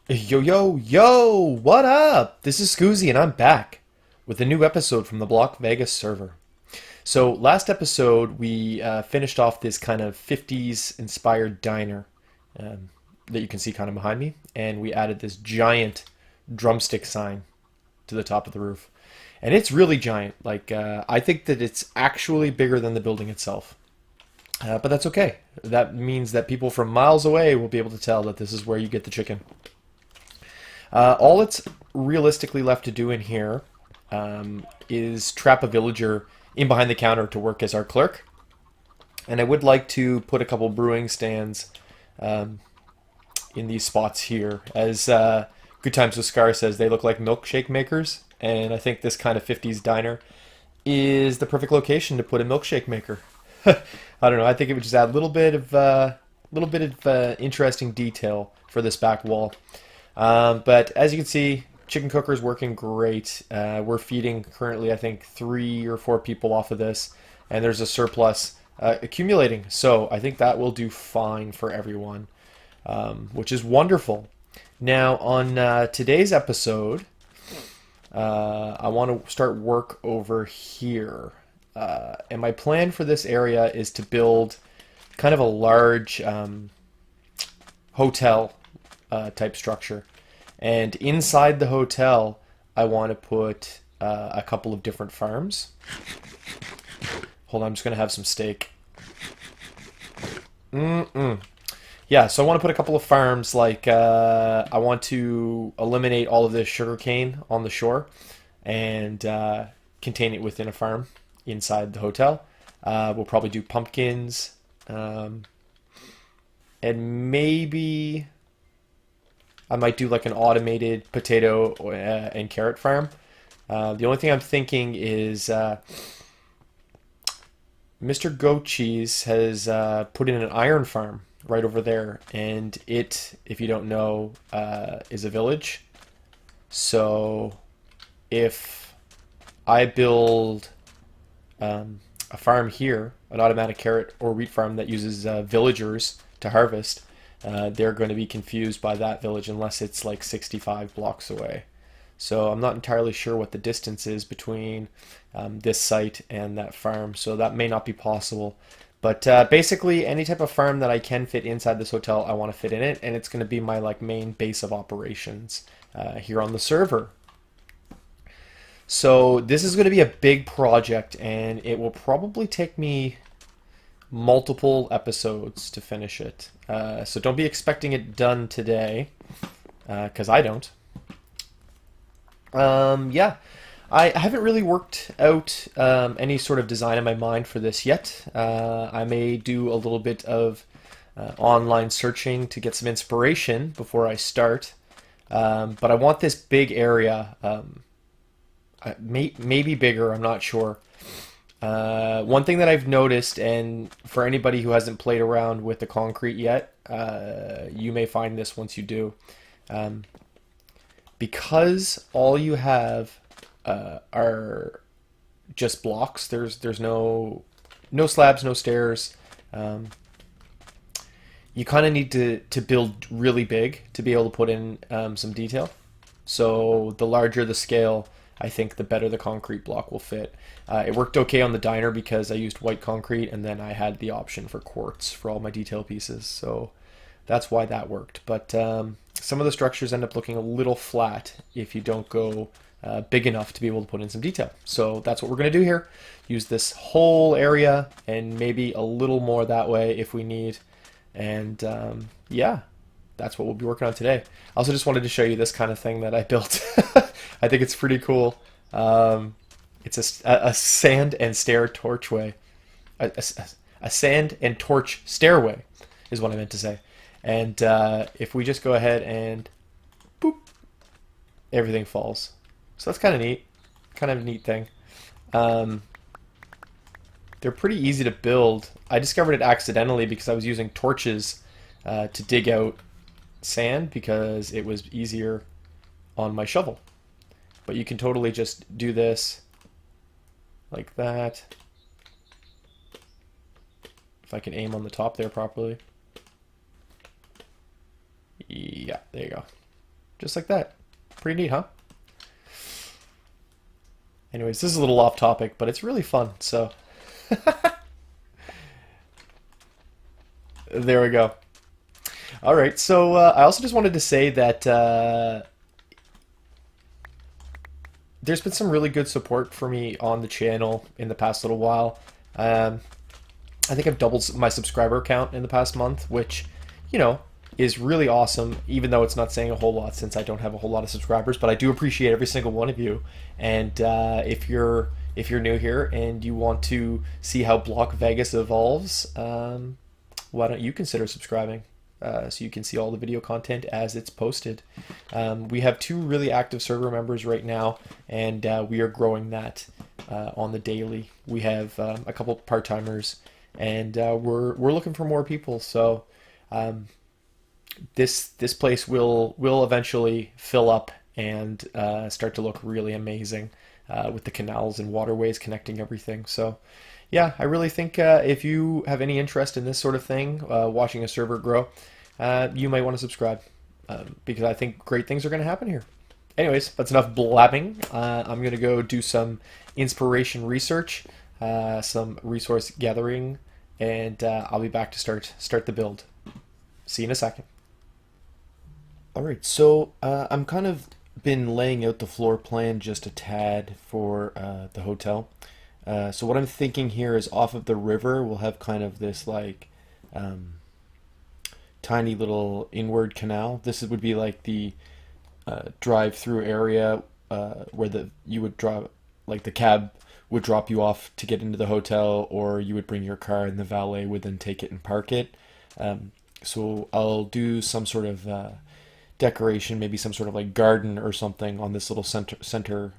Yo, yo, yo, what up? This is Scoozy, and I'm back with a new episode from the Block Vegas server. So, last episode, we finished off this kind of 50s inspired diner um, that you can see kind of behind me, and we added this giant drumstick sign to the top of the roof. And it's really giant. I think that it's actually bigger than the building itself. But that's okay. That means that people from miles away will be able to tell that this is where you get the chicken. All it's realistically left to do in here is trap a villager in behind the counter to work as our clerk. And I would like to put a couple brewing stands um, in these spots here. As Good Times with Scar says, they look like milkshake makers. And I think this kind of 50s diner is the perfect location to put a milkshake maker. I don't know. I think it would just add a little bit of interesting detail for this back wall. But as you can see, chicken cooker is working great. We're feeding currently, I think, 3 or 4 people off of this, and there's a surplus accumulating. So I think that will do fine for everyone, which is wonderful. Now, on today's episode, I want to start work over here. And my plan for this area is to build kind of a large hotel type structure. And inside the hotel, I want to put a couple of different farms. Hold on, I'm just going to have some steak. Mm-mm. Yeah, so I want to put a couple of farms. I want to eliminate all of this sugarcane on the shore and contain it within a farm inside the hotel. We'll probably do pumpkins and maybe I might do like an automated potato and carrot farm. The only thing I'm thinking is Mr. Goat Cheese has put in an iron farm right over there, and it, if you don't know, is a village. So if I build a farm here, an automatic carrot or wheat farm that uses villagers to harvest, they're going to be confused by that village unless it's like 65 blocks away. So I'm not entirely sure what the distance is between this site and that farm, so that may not be possible. But basically, any type of farm that I can fit inside this hotel, I want to fit in it, and it's going to be my like main base of operations here on the server. So this is going to be a big project, and it will probably take me multiple episodes to finish it. So don't be expecting it done today, because I don't. Yeah, I haven't really worked out any sort of design in my mind for this yet. I may do a little bit of online searching to get some inspiration before I start. But I want this big area, maybe bigger, I'm not sure. One thing that I've noticed, and for anybody who hasn't played around with the concrete yet, you may find this once you do. Um, because all you have are just blocks. There's no slabs, no stairs. Um, you kind of need to build really big to be able to put in some detail. So the larger the scale, I think the better the concrete block will fit. It worked okay on the diner because I used white concrete and then I had the option for quartz for all my detail pieces. So that's why that worked. But some of the structures end up looking a little flat if you don't go big enough to be able to put in some detail. So that's what we're going to do here. Use this whole area and maybe a little more that way if we need. And yeah, that's what we'll be working on today. I also just wanted to show you this kind of thing that I built. I think it's pretty cool. It's a sand and stair torchway. A sand and torch stairway is what I meant to say. And if we just go ahead and boop, everything falls. So that's kind of neat. Kind of a neat thing. Um, they're pretty easy to build. I discovered it accidentally because I was using torches to dig out sand because it was easier on my shovel. But you can totally just do this like that. If I can aim on the top there properly. Yeah, there you go. just like that. Pretty neat, huh? Anyways, this is a little off topic, but it's really fun. So there we go. All right, so I also just wanted to say that there's been some really good support for me on the channel in the past little while. Um, I think I've doubled my subscriber count in the past month, which, you know, is really awesome, even though it's not saying a whole lot since I don't have a whole lot of subscribers. But I do appreciate every single one of you. And if you're new here and you want to see how Block Vegas evolves, why don't you consider subscribing? So you can see all the video content as it's posted. We have two really active server members right now, and we are growing that on the daily. We have a couple part-timers, and we're looking for more people. So this place will eventually fill up and start to look really amazing with the canals and waterways connecting everything. So yeah, I really think if you have any interest in this sort of thing, watching a server grow, you might want to subscribe because I think great things are going to happen here. Anyways, that's enough blabbing. I'm going to go do some inspiration research, some resource gathering, and I'll be back to start the build. See you in a second. All right, so I'm kind of been laying out the floor plan just a tad for the hotel. So what I'm thinking here is off of the river, we'll have kind of this like tiny little inward canal. Would be like the drive-through area where you would drop, like the cab would drop you off to get into the hotel, or you would bring your car and the valet would then take it and park it. So I'll do some sort of decoration, maybe some sort of like garden or something on this little center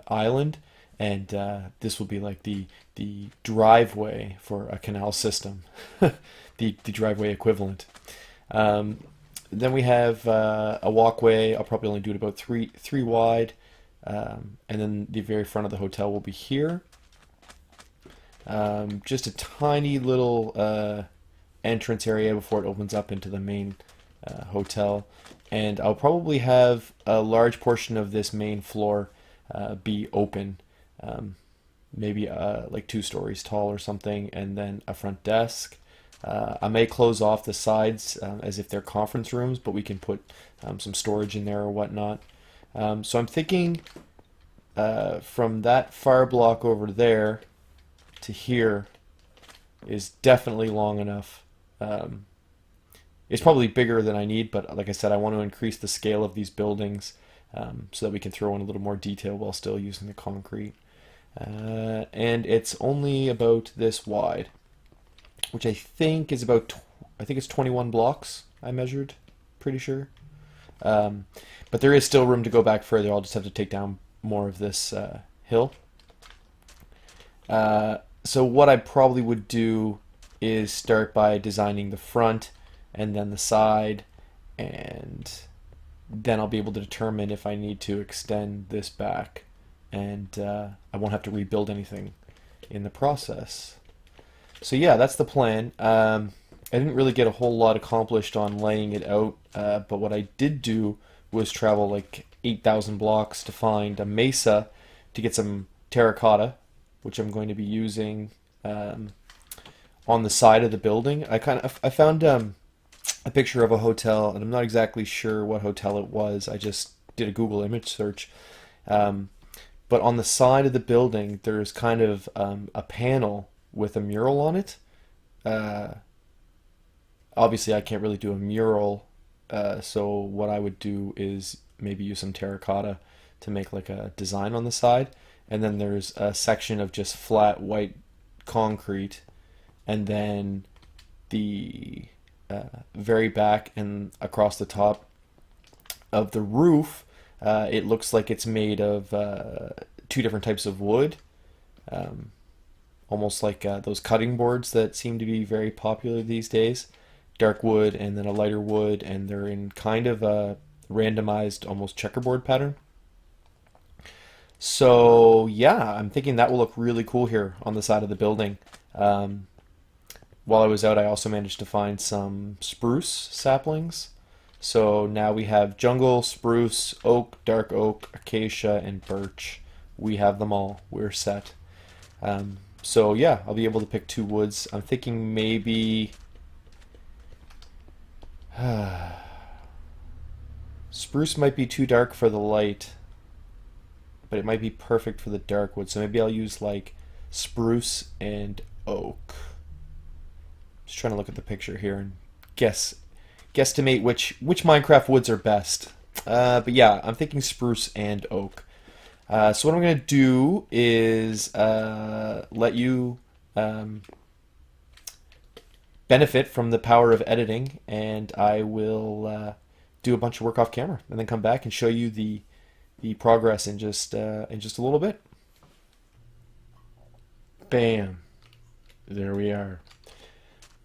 island, and this will be like the driveway for a canal system, the driveway equivalent. Then we have a walkway. I'll probably only do it about three wide, and then the very front of the hotel will be here. Just a tiny little entrance area before it opens up into the main hotel, and I'll probably have a large portion of this main floor be open, maybe like 2 stories tall or something, and then a front desk. I may close off the sides as if they're conference rooms, but we can put some storage in there or whatnot. So I'm thinking from that fire block over there to here is definitely long enough. It's probably bigger than I need, but like I said, I want to increase the scale of these buildings so that we can throw in a little more detail while still using the concrete. And it's only about this wide, which I think is I think it's 21 blocks I measured, pretty sure. But there is still room to go back further. I'll just have to take down more of this hill. So what I probably would do is start by designing the front and then the side, and then I'll be able to determine if I need to extend this back, and I won't have to rebuild anything in the process. So yeah, that's the plan. I didn't really get a whole lot accomplished on laying it out, but what I did do was travel like 8,000 blocks to find a mesa to get some terracotta, which I'm going to be using on the side of the building. I found a picture of a hotel, and I'm not exactly sure what hotel it was. I just did a Google image search. But on the side of the building, there's kind of a panel with a mural on it. Obviously, I can't really do a mural, so what I would do is maybe use some terracotta to make like a design on the side. And then there's a section of just flat white concrete, and then the very back and across the top of the roof, it looks like it's made of 2 different types of wood, almost like those cutting boards that seem to be very popular these days. Dark wood and then a lighter wood, and they're in kind of a randomized, almost checkerboard pattern. So yeah, I'm thinking that will look really cool here on the side of the building. While I was out, I also managed to find some spruce saplings. So now we have jungle, spruce, oak, dark oak, acacia, and birch. We have them all. We're set. So yeah, I'll be able to pick two woods. I'm thinking maybe spruce might be too dark for the light, but it might be perfect for the dark wood. So maybe I'll use like spruce and oak. Just trying to look at the picture here and guesstimate which Minecraft woods are best. But yeah, I'm thinking spruce and oak. So what I'm going to do is let you um, benefit from the power of editing, and I will do a bunch of work off camera, and then come back and show you the progress in just a little bit. Bam! There we are.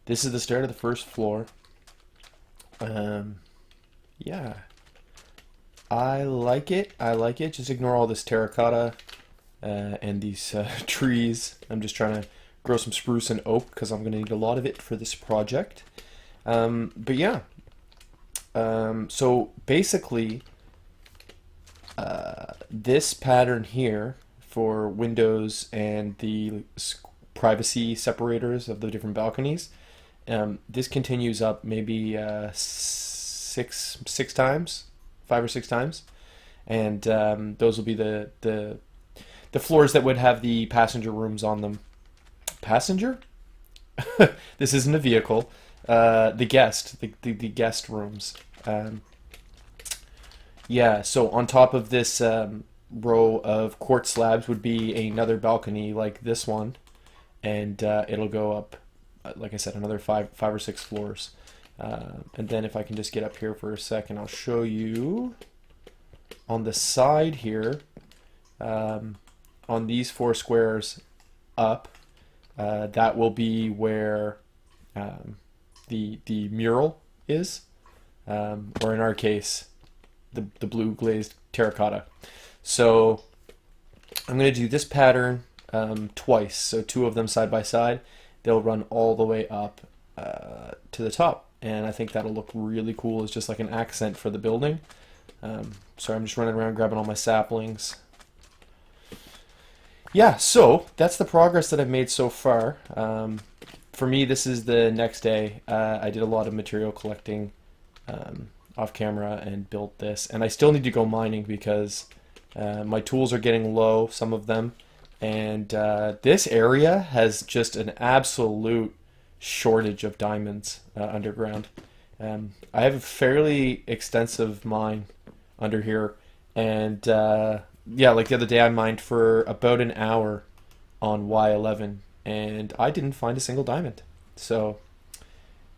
This is the start of the first floor. Um, yeah, I like it. I like it. Just ignore all this terracotta and these trees. I'm just trying to grow some spruce and oak because I'm going to need a lot of it for this project. But yeah, so basically, this pattern here for windows and the privacy separators of the different balconies, this continues up maybe six times, 5 or 6 times, and those will be the floors that would have the passenger rooms on them. Passenger? This isn't a vehicle. The guest rooms. Um, yeah. So on top of this row of quartz slabs would be another balcony like this one, and it'll go up, like I said, another five or six floors. And then if I can just get up here for a second, I'll show you on the side here, on these four squares up, that will be where the mural is, or in our case, the blue glazed terracotta. So I'm going to do this pattern twice, so two of them side by side. They'll run all the way up to the top, and I think that'll look really cool as just like an accent for the building. Sorry, I'm just running around grabbing all my saplings. Yeah, so that's the progress that I've made so far. For me, this is the next day. I did a lot of material collecting off camera and built this, and I still need to go mining because my tools are getting low, some of them, and this area has just an absolute shortage of diamonds underground. I have a fairly extensive mine under here, and yeah, like the other day I mined for about an hour on Y11, and I didn't find a single diamond. So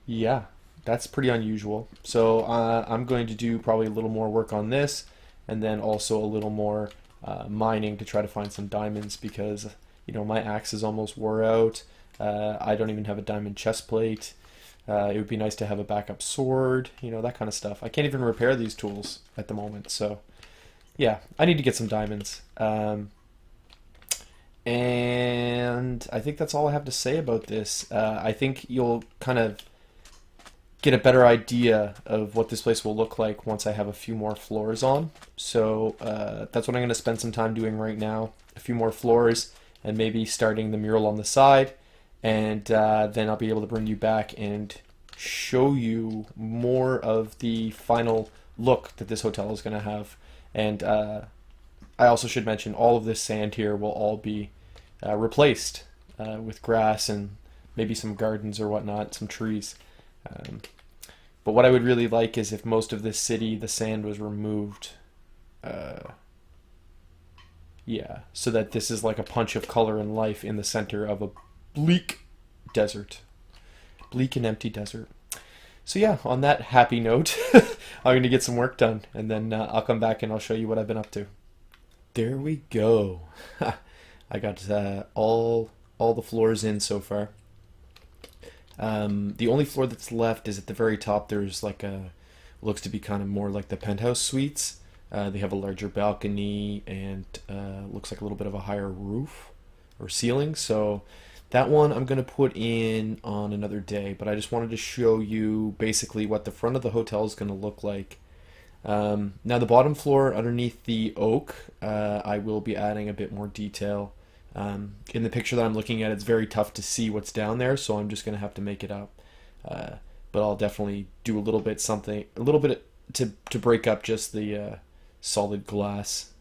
yeah, that's pretty unusual. So I'm going to do probably a little more work on this, and then also a little more mining to try to find some diamonds because my axe is almost wore out. I don't even have a diamond chest plate. It would be nice to have a backup sword, that kind of stuff. I can't even repair these tools at the moment, so yeah, I need to get some diamonds. And I think that's all I have to say about this. I think you'll kind of get a better idea of what this place will look like once I have a few more floors on. So that's what I'm going to spend some time doing right now. A few more floors and maybe starting the mural on the side. And then I'll be able to bring you back and show you more of the final look that this hotel is going to have. And I also should mention all of this sand here will all be replaced with grass and maybe some gardens or whatnot, some trees. But what I would really like is if most of this city, the sand was removed. Yeah, so that this is like a punch of color and life in the center of a bleak desert. Bleak and empty desert. So yeah, on that happy note, I'm going to get some work done, and then I'll come back and I'll show you what I've been up to. There we go. I got all the floors in so far. The only floor that's left is at the very top. There's like looks to be kind of more like the penthouse suites. They have a larger balcony and looks like a little bit of a higher roof or ceiling. So That one I'm going to put in on another day, but I just wanted to show you basically what the front of the hotel is going to look like. Now the bottom floor underneath the oak, I will be adding a bit more detail. In the picture that I'm looking at, it's very tough to see what's down there, so I'm just going to have to make it up. But I'll definitely do a little bit to break up just the solid glass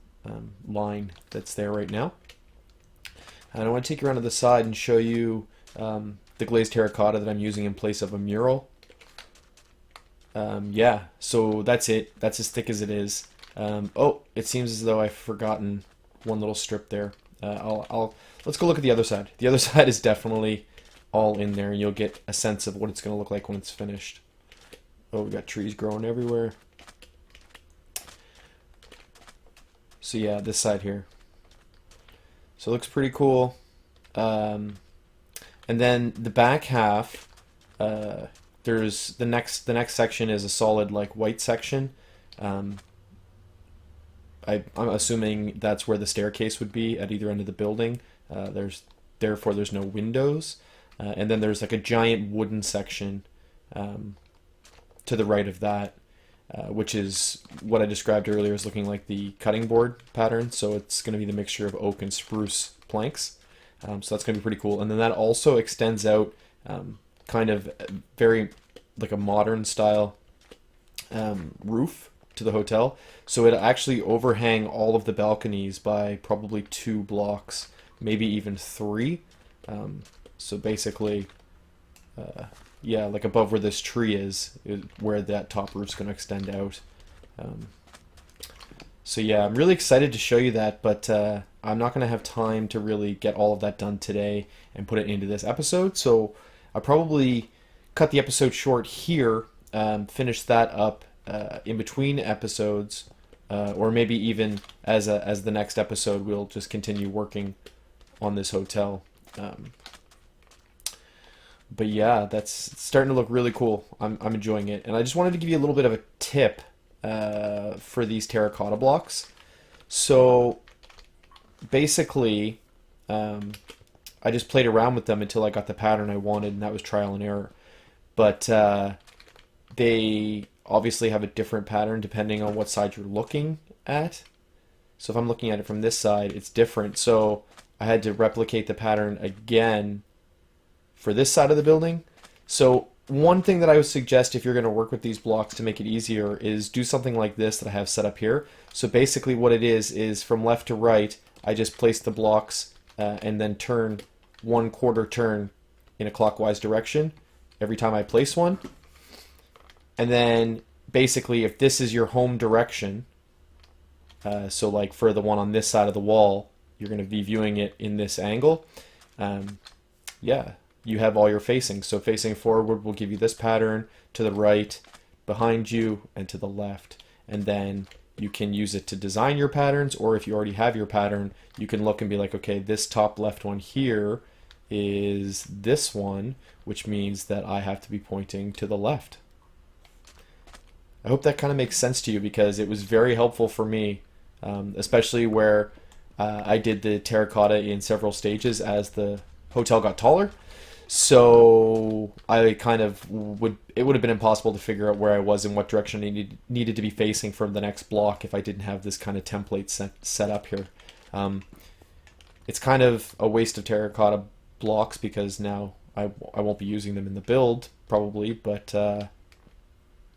line that's there right now. And I want to take you around to the side and show you the glazed terracotta that I'm using in place of a mural. Yeah, so that's it. That's as thick as it is. Oh, it seems as though I've forgotten one little strip there. Let's go look at the other side. The other side is definitely all in there, and you'll get a sense of what it's going to look like when it's finished. Oh, we got trees growing everywhere. So yeah, this side here. So it looks pretty cool. And then the back half, there's the next section is a solid like white section. I'm assuming that's where the staircase would be at either end of the building. Therefore there's no windows, and then there's like a giant wooden section to the right of that, which is what I described earlier as looking like the cutting board pattern. So it's going to be the mixture of oak and spruce planks. So that's going to be pretty cool. And then that also extends out kind of very like a modern style roof to the hotel. So it actually overhang all of the balconies by probably 2 blocks, maybe even 3. So basically, yeah, like above where this tree is where that top roof's going to extend out. So yeah, I'm really excited to show you that, but I'm not going to have time to really get all of that done today and put it into this episode. So I'll probably cut the episode short here, finish that up in between episodes, or maybe even as the next episode, we'll just continue working on this hotel. But yeah, that's starting to look really cool. I'm enjoying it, and I just wanted to give you a little bit of a tip for these terracotta blocks. So basically, I just played around with them until I got the pattern I wanted, and that was trial and error. But they obviously have a different pattern depending on what side you're looking at. So if I'm looking at it from this side, it's different. So I had to replicate the pattern again for this side of the building. So one thing that I would suggest if you're going to work with these blocks to make it easier is do something like this that I have set up here. So basically what it is from left to right, I just place the blocks and then turn 1/4 turn in a clockwise direction every time I place one. And then basically if this is your home direction, so like for the one on this side of the wall, you're going to be viewing it in this angle. Yeah, you have all your facing. So facing forward will give you this pattern, to the right, behind you, and to the left. And then you can use it to design your patterns, or if you already have your pattern, you can look and be like, okay, this top left one here is this one, which means that I have to be pointing to the left. I hope that kind of makes sense to you, because it was very helpful for me, especially where I did the terracotta in several stages as the hotel got taller. So I kind of it would have been impossible to figure out where I was and what direction I needed to be facing from the next block if I didn't have this kind of template set up here. It's kind of a waste of terracotta blocks because now I won't be using them in the build probably, but I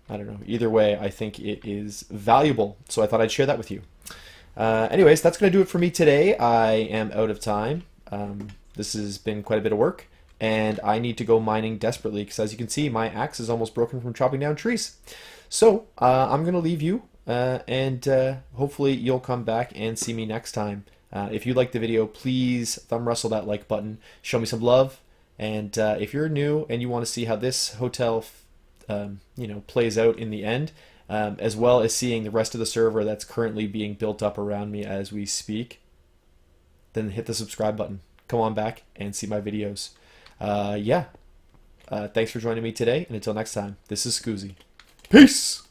don't know. Either way, I think it is valuable, so I thought I'd share that with you. Anyways, that's going to do it for me today. I am out of time. This has been quite a bit of work, and I need to go mining desperately because, as you can see, my axe is almost broken from chopping down trees. So I'm going to leave you, and hopefully you'll come back and see me next time. If you liked the video, please thumb wrestle that like button. Show me some love. And if you're new and you want to see how this hotel plays out in the end, as well as seeing the rest of the server that's currently being built up around me as we speak, then hit the subscribe button. Come on back and see my videos. Thanks for joining me today, and until next time, this is Scoozy. Peace!